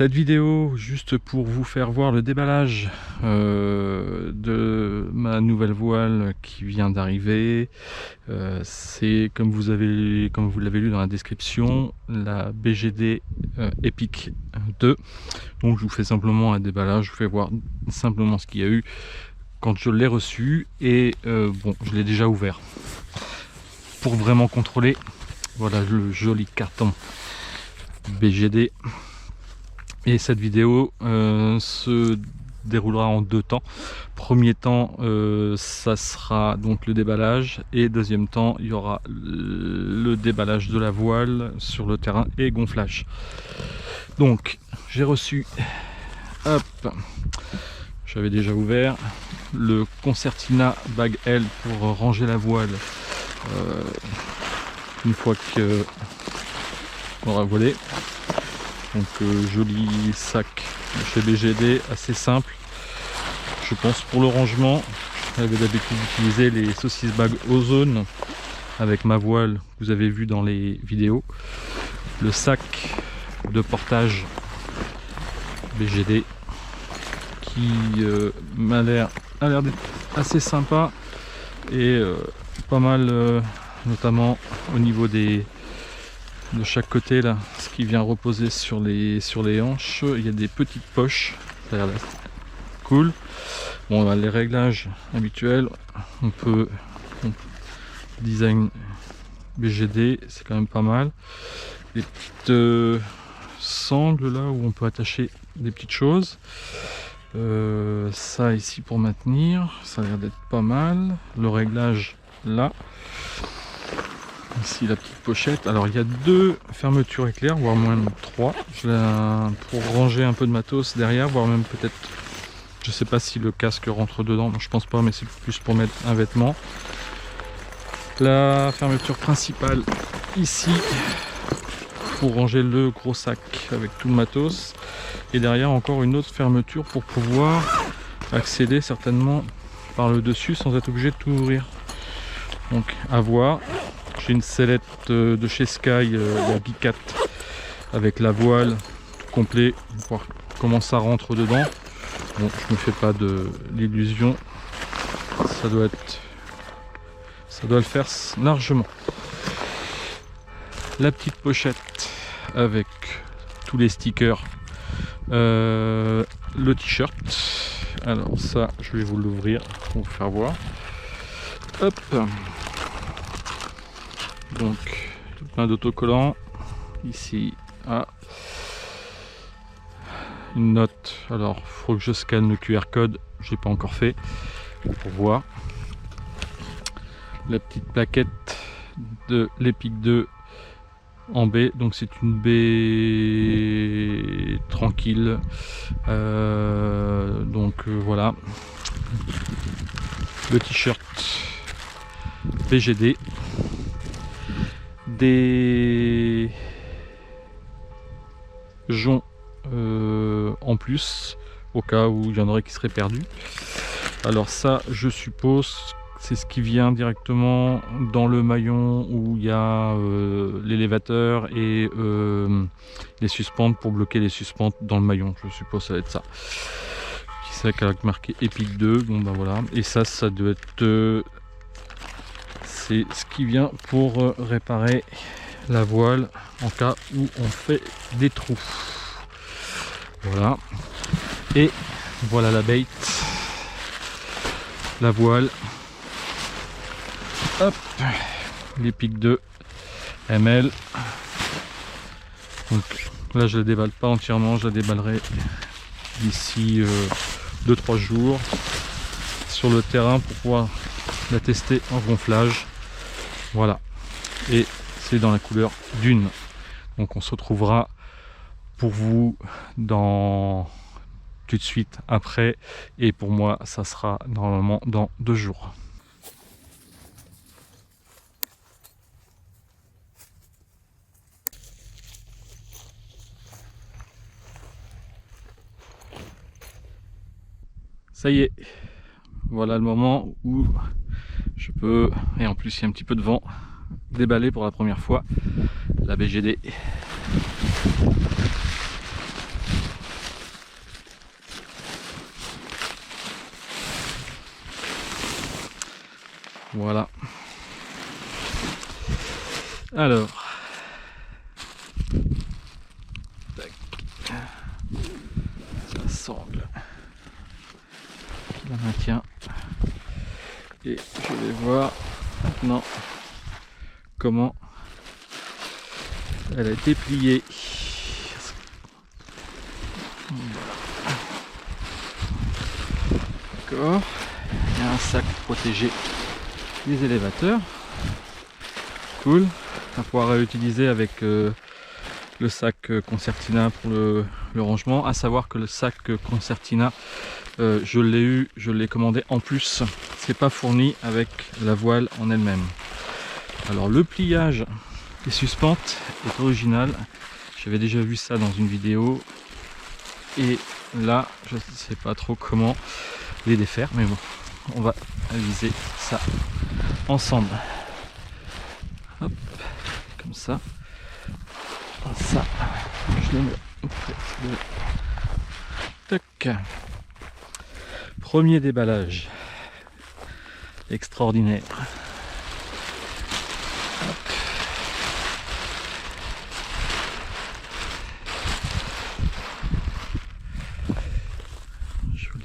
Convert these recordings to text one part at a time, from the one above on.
Cette vidéo, juste pour vous faire voir le déballage de ma nouvelle voile qui vient d'arriver. C'est comme vous l'avez lu dans la description, la BGD Epic 2. Donc je vous fais simplement un déballage, je vous fais voir simplement ce qu'il y a eu quand je l'ai reçu. Et bon, je l'ai déjà ouvert pour vraiment contrôler. Voilà le joli carton BGD. Et cette vidéo se déroulera en deux temps. Premier temps, ça sera donc le déballage, et deuxième temps, il y aura le déballage de la voile sur le terrain et gonflage. Donc j'ai reçu, hop, j'avais déjà ouvert le Concertina Bag L pour ranger la voile une fois que on aura volé. Donc joli sac chez BGD, assez simple je pense pour le rangement. J'avais d'habitude d'utiliser les saucisses bag Ozone avec ma voile que vous avez vu dans les vidéos. Le sac de portage BGD qui m'a l'air d'être assez sympa et pas mal, notamment au niveau de chaque côté là, ce qui vient reposer sur les hanches. Il y a des petites poches, ça a l'air cool. Bon, les réglages habituels, on peut design BGD, c'est quand même pas mal. Les petites sangles là où on peut attacher des petites choses. Ça ici pour maintenir, ça a l'air d'être pas mal. Le réglage là. Ici la petite pochette. Alors il y a deux fermetures éclair, voire même trois, pour ranger un peu de matos derrière, voire même peut-être, je sais pas si le casque rentre dedans, je pense pas, mais c'est plus pour mettre un vêtement. La fermeture principale ici pour ranger le gros sac avec tout le matos, et derrière encore une autre fermeture pour pouvoir accéder certainement par le dessus sans être obligé de tout ouvrir. Donc à voir. J'ai une sellette de chez Sky, la B4, avec la voile tout complet, voir comment ça rentre dedans. Bon, je me fais pas de l'illusion, ça doit le faire largement. La petite pochette avec tous les stickers, le t-shirt. Alors ça, je vais vous l'ouvrir pour vous faire voir. Hop. Donc plein d'autocollants ici. Une note. Alors faut que je scanne le QR code, j'ai pas encore fait pour voir. La petite plaquette de l'Epic 2 en B, donc c'est une B tranquille. Voilà le t-shirt BGD. Des joncs en plus au cas où il y en aurait qui seraient perdus. Alors ça, je suppose c'est ce qui vient directement dans le maillon où il y a l'élévateur et les suspentes, pour bloquer les suspentes dans le maillon. Je suppose ça va être ça. C'est avec marqué Epic 2. Bon ben voilà. Et ça doit être c'est ce qui vient pour réparer la voile en cas où on fait des trous. Voilà. Et voilà la bait, la voile. Hop, l'Epic 2 ml. Donc là je la déballe pas entièrement, je la déballerai d'ici 2-3 jours sur le terrain pour pouvoir la tester en gonflage. Voilà, et c'est dans la couleur dune. Donc on se retrouvera pour vous dans tout de suite après, et pour moi ça sera normalement dans 2 jours. Ça y est, voilà le moment où je peux, et en plus il y a un petit peu de vent, déballer pour la première fois la BGD. Voilà. Alors. Tac. La sangle qui la maintient. Et je vais voir maintenant comment elle a été pliée. D'accord. Il y a un sac protégé des élévateurs. Cool. À pouvoir réutiliser avec le sac Concertina pour le rangement. À savoir que le sac Concertina, je l'ai commandé en plus. C'est pas fourni avec la voile en elle-même. Alors le pliage des suspentes est original. J'avais déjà vu ça dans une vidéo. Et là, je ne sais pas trop comment les défaire, mais bon, on va aviser ça ensemble. Hop, comme ça. Ça, je le mets auprès de... Tac. Premier déballage. Extraordinaire. Hop. Joli.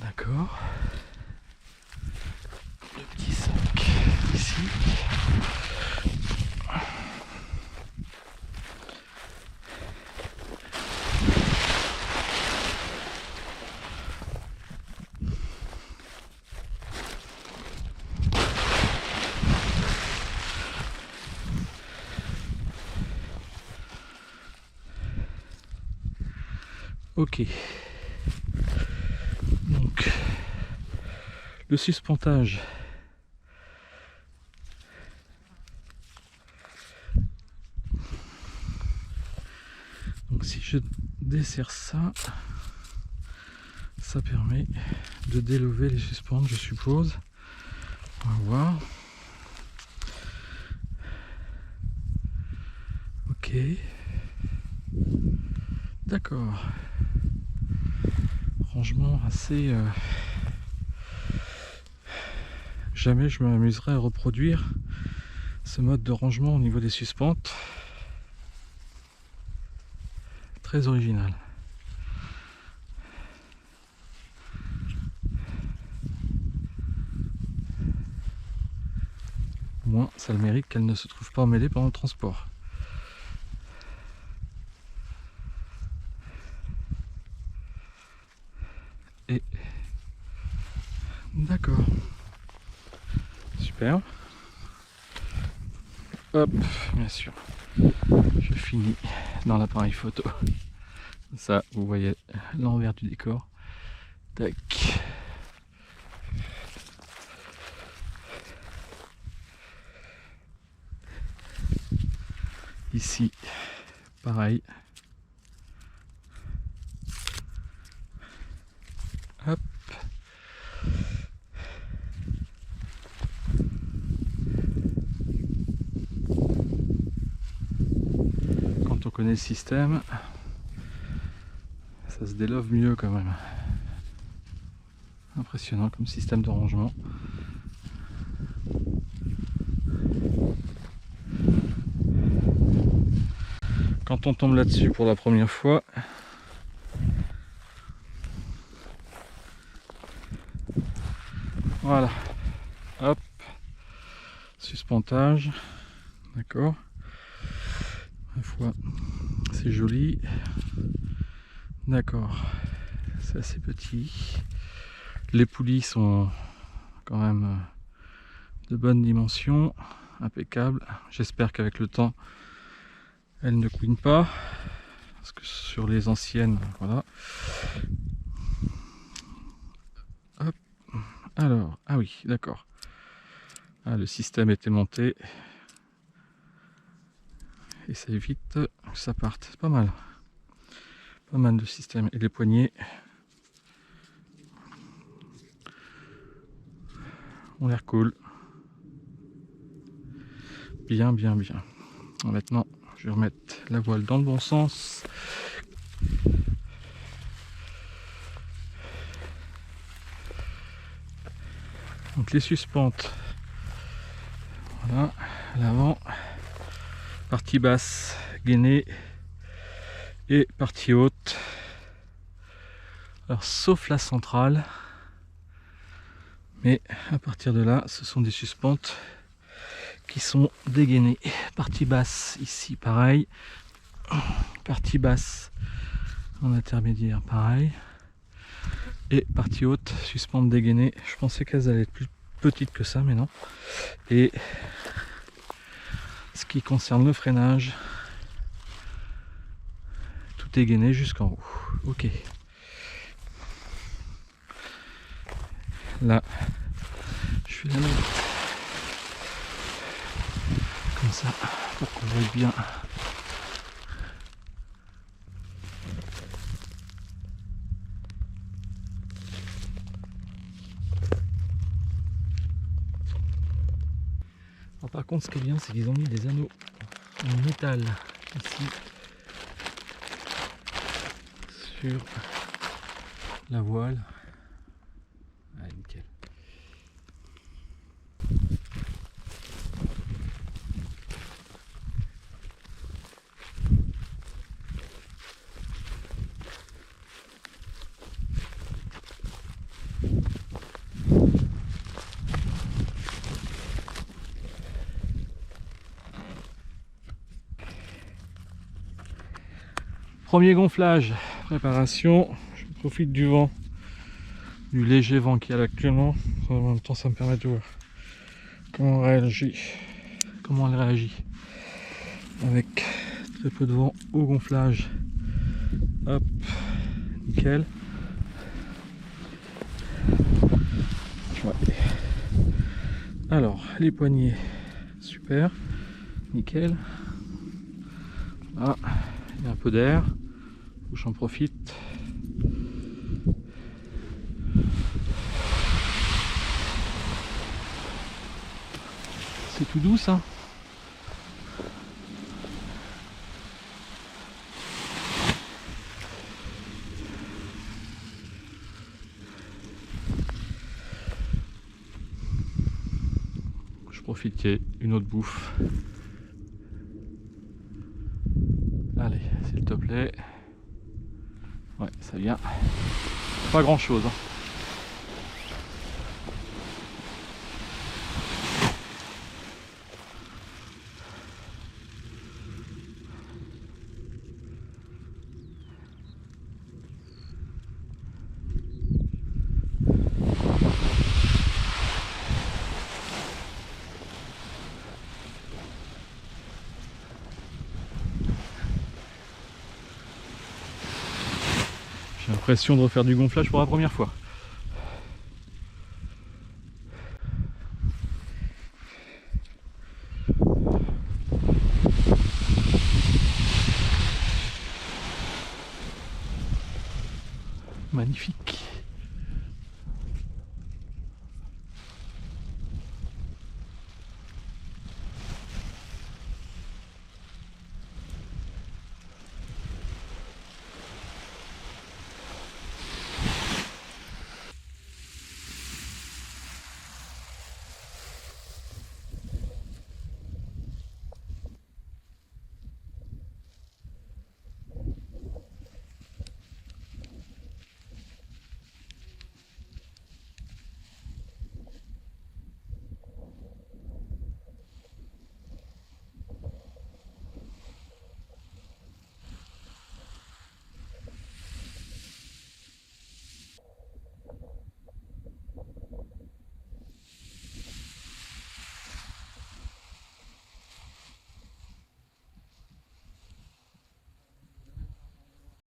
D'accord. Le petit sac ici. Ok. Donc, le suspentage. Donc si je desserre ça, ça permet de délever les suspentes, je suppose. On va voir. Ok. D'accord. Rangement assez... Jamais je m'amuserais à reproduire ce mode de rangement au niveau des suspentes. Très original. Au moins, ça a le mérite qu'elle ne se trouve pas emmêlée pendant le transport. Et... D'accord. Super. Hop, bien sûr. Je finis dans l'appareil photo. Ça, vous voyez l'envers du décor. Tac. Ici, pareil. Hop. Quand on connaît le système, ça se délove mieux quand même. Impressionnant comme système de rangement. Quand on tombe là-dessus pour la première fois, voilà, hop, suspentage, d'accord. Ma foi, c'est joli. D'accord, c'est assez petit. Les poulies sont quand même de bonne dimension, impeccable. J'espère qu'avec le temps, elles ne couinent pas. Parce que sur les anciennes, voilà. Hop. Alors, ah oui, d'accord. Ah, le système était monté. Et ça évite que ça parte. C'est pas mal. Pas mal de système. Et les poignées ont l'air cool. Bien, bien, bien. Maintenant, je vais remettre la voile dans le bon sens. Donc les suspentes. Voilà, à l'avant. Partie basse, gainée. Et partie haute. Alors, sauf la centrale. Mais à partir de là, ce sont des suspentes qui sont dégainées. Partie basse, ici, pareil. Partie basse en intermédiaire, pareil. Et partie haute, suspente dégainée. Je pensais qu'elles allaient être plus petites que ça, mais non. Et ce qui concerne le freinage, tout est gainé jusqu'en haut. Ok. Là, je vais la mettre comme ça pour qu'on voit bien. Alors, par contre, ce qui est bien, c'est qu'ils ont mis des anneaux en métal ici sur la voile. Ah, nickel. Premier gonflage, préparation. Je profite du vent, du léger vent qu'il y a actuellement. En même temps, ça me permet de voir comment elle réagit avec très peu de vent au gonflage. Hop, nickel. Ouais. Alors, les poignets, super, nickel. Ah, il y a un peu d'air. J'en profite. C'est tout doux ça. Je profite qu'il y ait une autre bouffe. Allez, s'il te plaît. Ouais, ça vient. Pas grand chose. J'ai l'impression de refaire du gonflage pour la première fois. Magnifique.